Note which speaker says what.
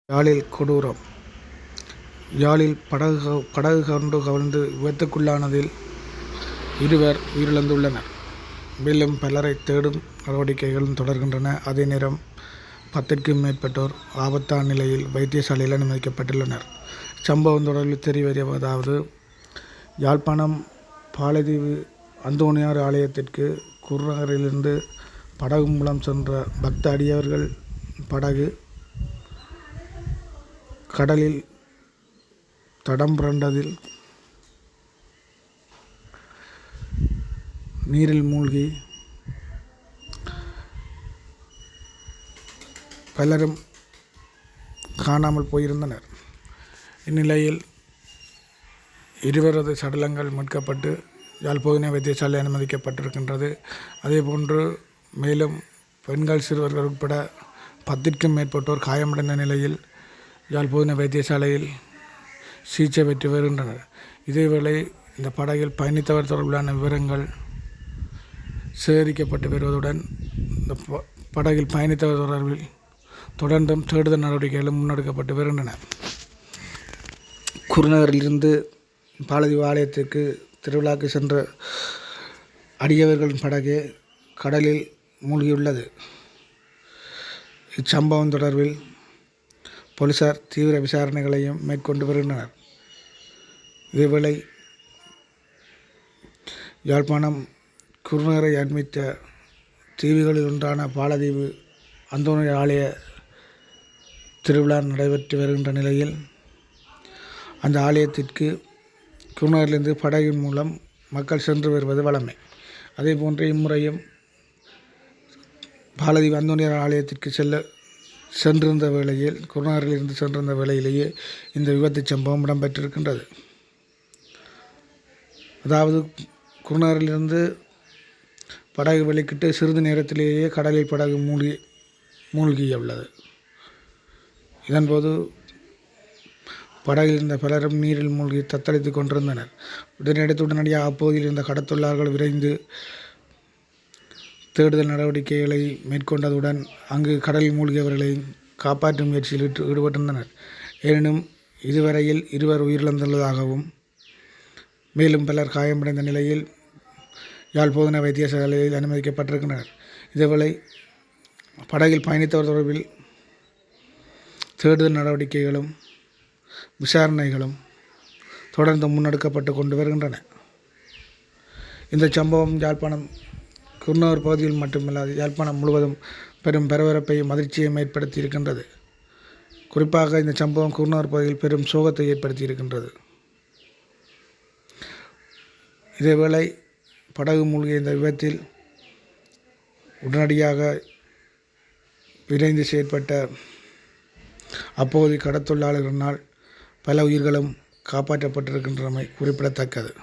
Speaker 1: யாழில் கொடூரம். யாழில் படகு கவிழ்ந்து விபத்துக்குள்ளானதில் 2 உயிரிழந்துள்ளனர். மேலும் பலரை தேடும் நடவடிக்கைகளும் தொடர்கின்றன. அதே நேரம் 10க்கும் மேற்பட்டோர் ஆபத்தான நிலையில் வைத்தியசாலையில் அனுமதிக்கப்பட்டுள்ளனர். சம்பவம் தொடர்பில் தெரியவருவதாவது: யாழ்ப்பாணம் பாலதீவு அந்தோணியார் ஆலயத்திற்கு குருநகரிலிருந்து படகு மூலம் சென்ற பக்த அடியவர்கள் படகு கடலில் தடம் புரண்டதில் நீரில் மூழ்கி பலரும் காணாமல் போயிருந்தனர். இந்நிலையில் 2 சடலங்கள் மீட்கப்பட்டு யாழ் போதனா வைத்தியசாலை அனுமதிக்கப்பட்டிருக்கின்றது. அதேபோன்று மேலும் பெண்கள், சிறுவர்கள் உட்பட 10க்கும் மேற்பட்டோர் காயமடைந்த நிலையில் யாழ் போதனா வைத்தியசாலையில் சிகிச்சை பெற்று வருகின்றனர். இதேவேளை இந்த படகில் பயணித்தவர் தொடர்பிலான விவரங்கள் சேகரிக்கப்பட்டு வருவதுடன் இந்த படகில் பயணித்தவர் தொடர்பில் தொடர்ந்தும் தேடுதல் நடவடிக்கைகளும் முன்னெடுக்கப்பட்டு வருகின்றன. குருநகரிலிருந்து பாலதீவு ஆலயத்திற்கு திருவிழாக்கு சென்ற அடியவர்களின் படகு கடலில் மூழ்கியுள்ளது. இச்சம்பவம் தொடர்பில் போலீசார் தீவிர விசாரணைகளையும் மேற்கொண்டு வருகின்றனர். இதேவேளை யாழ்ப்பாணம் குருநகரை அண்மித்த தீவுகளில் ஒன்றான பாலதீவு அந்தோணியார் ஆலய திருவிழா நடைபெற்று வருகின்ற நிலையில் அந்த ஆலயத்திற்கு குருநகரிலிருந்து படகின் மூலம் மக்கள் சென்று வருவது வழமை. அதேபோன்று இம்முறையும் பாலதீவு அந்தோணியார் ஆலயத்திற்கு சென்றிருந்த வேளையில் குருநகரிலிருந்து சென்றிருந்த வேளையிலேயே இந்த விபத்து சம்பவம் இடம்பெற்றிருக்கின்றது. அதாவது குருநகரிலிருந்து படகு வெளிக்கிட்டு சிறிது நேரத்திலேயே கடலில் படகு மூழ்கியுள்ளது. இதன்போது படகில் இருந்த பலரும் நீரில் மூழ்கி தத்தளித்து கொண்டிருந்தனர். உடனடியாக அப்போதில் இருந்த கடத்தொழிலாளர்கள் விரைந்து தேடுதல் நடவடிக்கைகளை மேற்கொண்டதுடன் அங்கு கடலில் மூழ்கியவர்களை காப்பாற்றும் முயற்சியில் ஈடுபட்டிருந்தனர். எனினும் இதுவரையில் 2 உயிரிழந்துள்ளதாகவும் மேலும் பலர் காயமடைந்த நிலையில் யாழ் போதனா வைத்தியசாலையில் அனுமதிக்கப்பட்டிருக்கின்றனர். இதேவேளை படகில் பயணித்தவர் தொடர்பில் தேடுதல் நடவடிக்கைகளும் விசாரணைகளும் தொடர்ந்து முன்னெடுக்கப்பட்டு கொண்டு வருகின்றன. இந்த சம்பவம் யாழ்ப்பாணம் குருநகர் பகுதியில் மட்டுமல்லாது யாழ்ப்பாணம் முழுவதும் பெரும் பரபரப்பையும் அதிர்ச்சியையும் ஏற்படுத்தி இருக்கின்றது. குறிப்பாக இந்த சம்பவம் குருநகர் பகுதியில் பெரும் சோகத்தை ஏற்படுத்தி இருக்கின்றது. இதேவேளை படகு மூழ்கிய இந்த விபத்தில் உடனடியாக விரைந்து செயற்பட்ட அப்போது கடத்தொழிலாளர்களினால் பல உயிர்களும் காப்பாற்றப்பட்டிருக்கின்றமை குறிப்பிடத்தக்கது.